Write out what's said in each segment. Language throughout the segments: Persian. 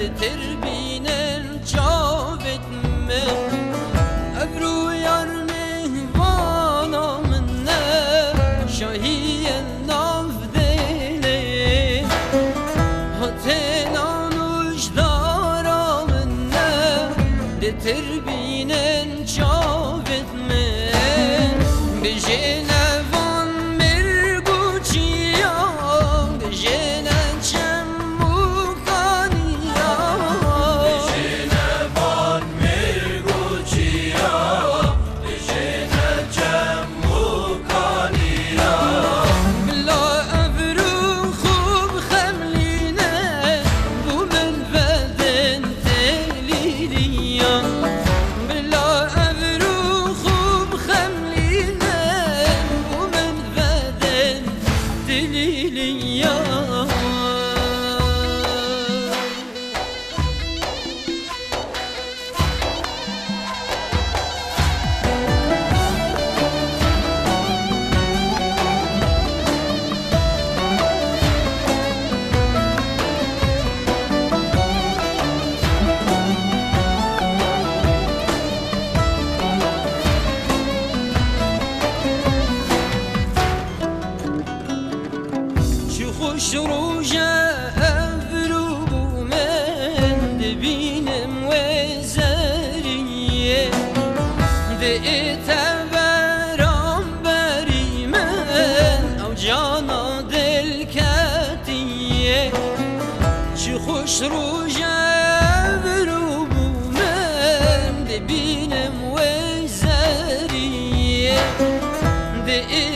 تربينا جاوت من أبرو يرمي وانا منا شهي الناف ديلي هتنا نوش دارا منا تربينا جاوت من بجينا وان مرگو چيا بجينا خوش روژه افرو من دبینم و زریه ده تبرام بری من او جانا دل کتیه چه خوش روژه افرو من دبینم و زریه ده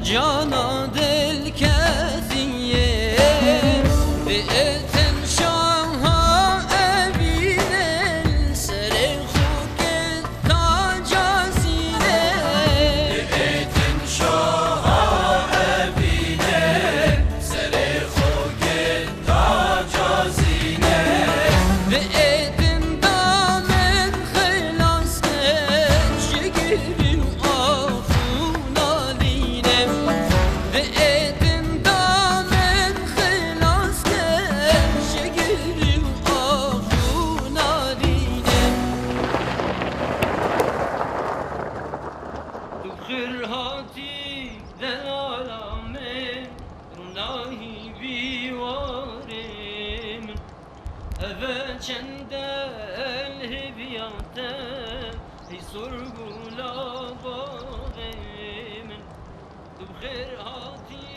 جانا دل کثیه بئتن شاها ابینه سر خوک تاج آزینه بئتن شاها ابینه سر خوک تاج آزینه بئتن دامن خلاص کن شگری و آخون آلینه خرهاتی در عالم روناهی بیوارم اوه چند الهبیاته ای سرگولا باغم تو خرهاتی